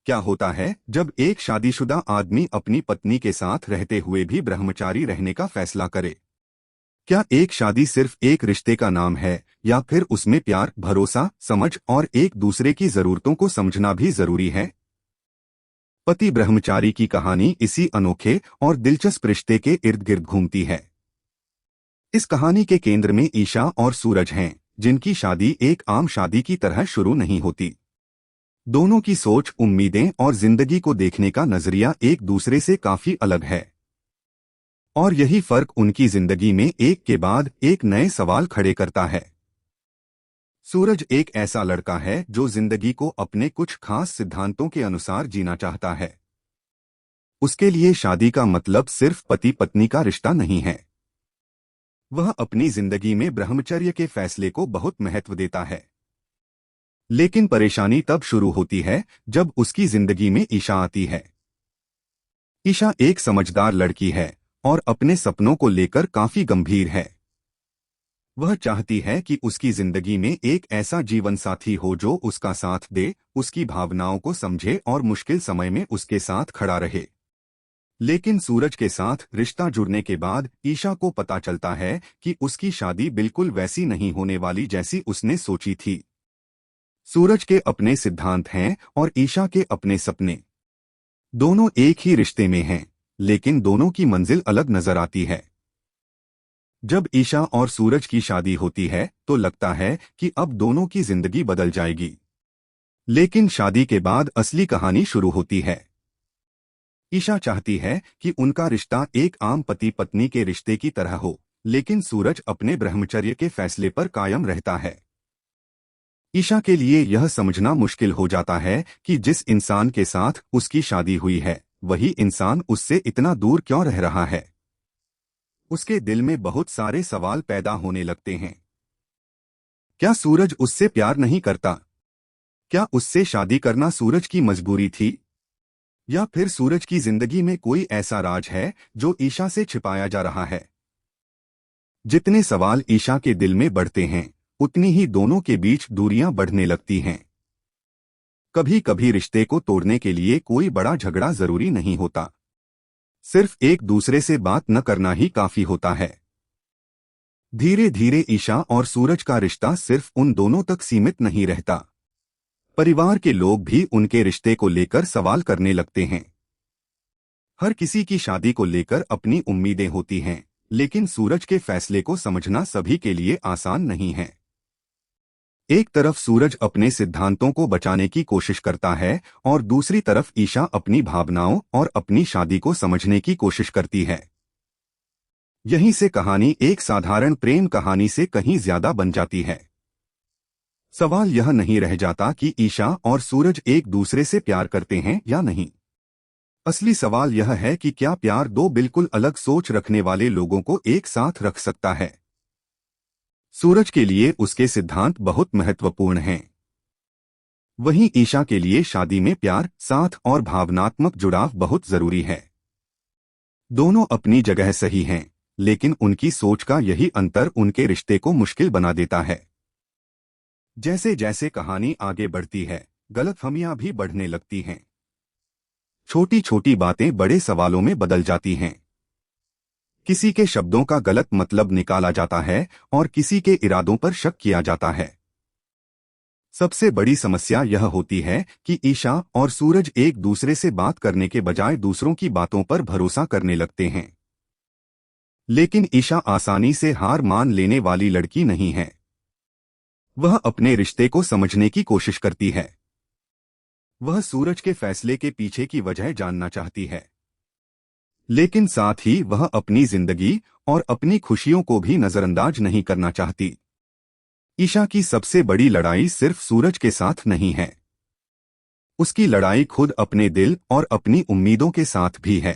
क्या होता है जब एक शादीशुदा आदमी अपनी पत्नी के साथ रहते हुए भी ब्रह्मचारी रहने का फैसला करे? क्या एक शादी सिर्फ एक रिश्ते का नाम है, या फिर उसमें प्यार, भरोसा, समझ और एक दूसरे की जरूरतों को समझना भी जरूरी है? पति ब्रह्मचारी की कहानी इसी अनोखे और दिलचस्प रिश्ते के इर्द गिर्द घूमती है। इस कहानी के केंद्र में ईशा और सूरज हैं, जिनकी शादी एक आम शादी की तरह शुरू नहीं होती। दोनों की सोच, उम्मीदें और जिंदगी को देखने का नजरिया एक दूसरे से काफी अलग है। और यही फर्क उनकी जिंदगी में एक के बाद एक नए सवाल खड़े करता है। सूरज एक ऐसा लड़का है जो जिंदगी को अपने कुछ खास सिद्धांतों के अनुसार जीना चाहता है। उसके लिए शादी का मतलब सिर्फ पति पत्नी का रिश्ता नहीं है। वह अपनी जिंदगी में ब्रह्मचर्य के फैसले को बहुत महत्व देता है। लेकिन परेशानी तब शुरू होती है जब उसकी जिंदगी में ईशा आती है। ईशा एक समझदार लड़की है और अपने सपनों को लेकर काफी गंभीर है। वह चाहती है कि उसकी जिंदगी में एक ऐसा जीवन साथी हो जो उसका साथ दे, उसकी भावनाओं को समझे और मुश्किल समय में उसके साथ खड़ा रहे। लेकिन सूरज के साथ रिश्ता जुड़ने के बाद ईशा को पता चलता है कि उसकी शादी बिल्कुल वैसी नहीं होने वाली जैसी उसने सोची थी। सूरज के अपने सिद्धांत हैं और ईशा के अपने सपने। दोनों एक ही रिश्ते में हैं, लेकिन दोनों की मंजिल अलग नजर आती है। जब ईशा और सूरज की शादी होती है तो लगता है कि अब दोनों की जिंदगी बदल जाएगी। लेकिन शादी के बाद असली कहानी शुरू होती है। ईशा चाहती है कि उनका रिश्ता एक आम पति पत्नी के रिश्ते की तरह हो, लेकिन सूरज अपने ब्रह्मचर्य के फैसले पर कायम रहता है। ईशा के लिए यह समझना मुश्किल हो जाता है कि जिस इंसान के साथ उसकी शादी हुई है, वही इंसान उससे इतना दूर क्यों रह रहा है। उसके दिल में बहुत सारे सवाल पैदा होने लगते हैं। क्या सूरज उससे प्यार नहीं करता? क्या उससे शादी करना सूरज की मजबूरी थी? या फिर सूरज की जिंदगी में कोई ऐसा राज है जो ईशा से छिपाया जा रहा है? जितने सवाल ईशा के दिल में बढ़ते हैं, उतनी ही दोनों के बीच दूरियां बढ़ने लगती हैं। कभी कभी रिश्ते को तोड़ने के लिए कोई बड़ा झगड़ा जरूरी नहीं होता। सिर्फ एक दूसरे से बात न करना ही काफी होता है। धीरे धीरे ईशा और सूरज का रिश्ता सिर्फ उन दोनों तक सीमित नहीं रहता। परिवार के लोग भी उनके रिश्ते को लेकर सवाल करने लगते हैं। हर किसी की शादी को लेकर अपनी उम्मीदें होती हैं, लेकिन सूरज के फैसले को समझना सभी के लिए आसान नहीं है। एक तरफ सूरज अपने सिद्धांतों को बचाने की कोशिश करता है और दूसरी तरफ ईशा अपनी भावनाओं और अपनी शादी को समझने की कोशिश करती है। यहीं से कहानी एक साधारण प्रेम कहानी से कहीं ज्यादा बन जाती है। सवाल यह नहीं रह जाता कि ईशा और सूरज एक दूसरे से प्यार करते हैं या नहीं। असली सवाल यह है कि क्या प्यार दो बिल्कुल अलग सोच रखने वाले लोगों को एक साथ रख सकता है। सूरज के लिए उसके सिद्धांत बहुत महत्वपूर्ण हैं। वहीं ईशा के लिए शादी में प्यार, साथ और भावनात्मक जुड़ाव बहुत जरूरी है। दोनों अपनी जगह सही हैं, लेकिन उनकी सोच का यही अंतर उनके रिश्ते को मुश्किल बना देता है। जैसे जैसे कहानी आगे बढ़ती है, गलतफहमियां भी बढ़ने लगती हैं। छोटी छोटी बातें बड़े सवालों में बदल जाती हैं। किसी के शब्दों का गलत मतलब निकाला जाता है और किसी के इरादों पर शक किया जाता है। सबसे बड़ी समस्या यह होती है कि ईशा और सूरज एक दूसरे से बात करने के बजाय दूसरों की बातों पर भरोसा करने लगते हैं। लेकिन ईशा आसानी से हार मान लेने वाली लड़की नहीं है। वह अपने रिश्ते को समझने की कोशिश करती है। वह सूरज के फैसले के पीछे की वजह जानना चाहती है, लेकिन साथ ही वह अपनी जिंदगी और अपनी खुशियों को भी नजरअंदाज नहीं करना चाहती। ईशा की सबसे बड़ी लड़ाई सिर्फ सूरज के साथ नहीं है। उसकी लड़ाई खुद अपने दिल और अपनी उम्मीदों के साथ भी है।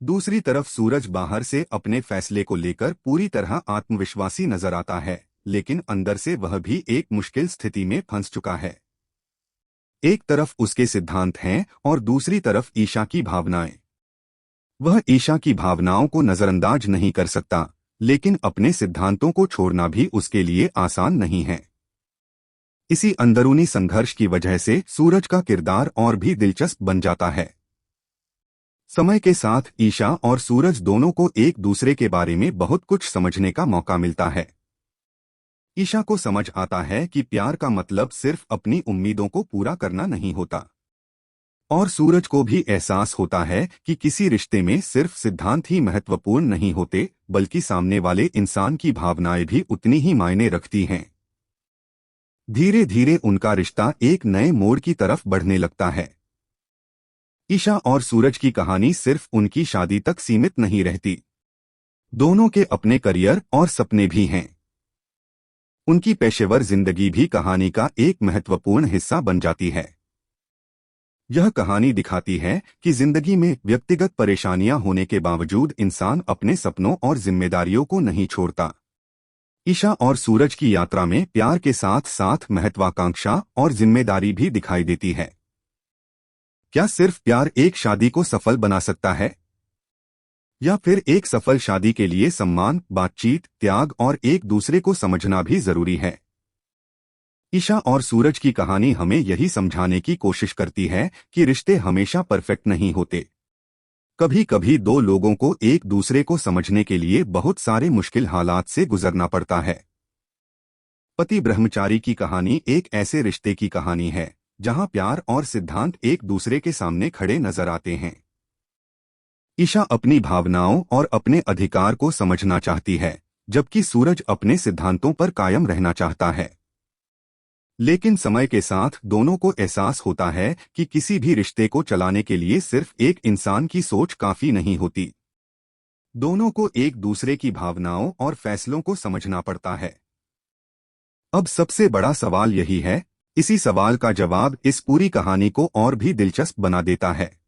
दूसरी तरफ सूरज बाहर से अपने फैसले को लेकर पूरी तरह आत्मविश्वासी नजर आता है, लेकिन अंदर से वह भी एक मुश्किल स्थिति में फंस चुका है। एक तरफ उसके सिद्धांत हैं और दूसरी तरफ ईशा की भावनाएं। वह ईशा की भावनाओं को नजरअंदाज नहीं कर सकता, लेकिन अपने सिद्धांतों को छोड़ना भी उसके लिए आसान नहीं है। इसी अंदरूनी संघर्ष की वजह से सूरज का किरदार और भी दिलचस्प बन जाता है। समय के साथ ईशा और सूरज दोनों को एक दूसरे के बारे में बहुत कुछ समझने का मौका मिलता है। ईशा को समझ आता है कि प्यार का मतलब सिर्फ अपनी उम्मीदों को पूरा करना नहीं होता, और सूरज को भी एहसास होता है कि किसी रिश्ते में सिर्फ सिद्धांत ही महत्वपूर्ण नहीं होते, बल्कि सामने वाले इंसान की भावनाएं भी उतनी ही मायने रखती हैं। धीरे धीरे उनका रिश्ता एक नए मोड़ की तरफ बढ़ने लगता है। ईशा और सूरज की कहानी सिर्फ उनकी शादी तक सीमित नहीं रहती। दोनों के अपने करियर और सपने भी हैं। उनकी पेशेवर जिंदगी भी कहानी का एक महत्वपूर्ण हिस्सा बन जाती है। यह कहानी दिखाती है कि जिंदगी में व्यक्तिगत परेशानियां होने के बावजूद इंसान अपने सपनों और जिम्मेदारियों को नहीं छोड़ता। ईशा और सूरज की यात्रा में प्यार के साथ साथ महत्वाकांक्षा और जिम्मेदारी भी दिखाई देती है। क्या सिर्फ प्यार एक शादी को सफल बना सकता है, या फिर एक सफल शादी के लिए सम्मान, बातचीत, त्याग और एक दूसरे को समझना भी जरूरी है? ईशा और सूरज की कहानी हमें यही समझाने की कोशिश करती है कि रिश्ते हमेशा परफेक्ट नहीं होते। कभी कभी दो लोगों को एक दूसरे को समझने के लिए बहुत सारे मुश्किल हालात से गुजरना पड़ता है। पति ब्रह्मचारी की कहानी एक ऐसे रिश्ते की कहानी है जहां प्यार और सिद्धांत एक दूसरे के सामने खड़े नजर आते हैं। ईशा अपनी भावनाओं और अपने अधिकार को समझना चाहती है, जबकि सूरज अपने सिद्धांतों पर कायम रहना चाहता है। लेकिन समय के साथ दोनों को एहसास होता है कि किसी भी रिश्ते को चलाने के लिए सिर्फ एक इंसान की सोच काफी नहीं होती। दोनों को एक दूसरे की भावनाओं और फैसलों को समझना पड़ता है। अब सबसे बड़ा सवाल यही है, इसी सवाल का जवाब इस पूरी कहानी को और भी दिलचस्प बना देता है।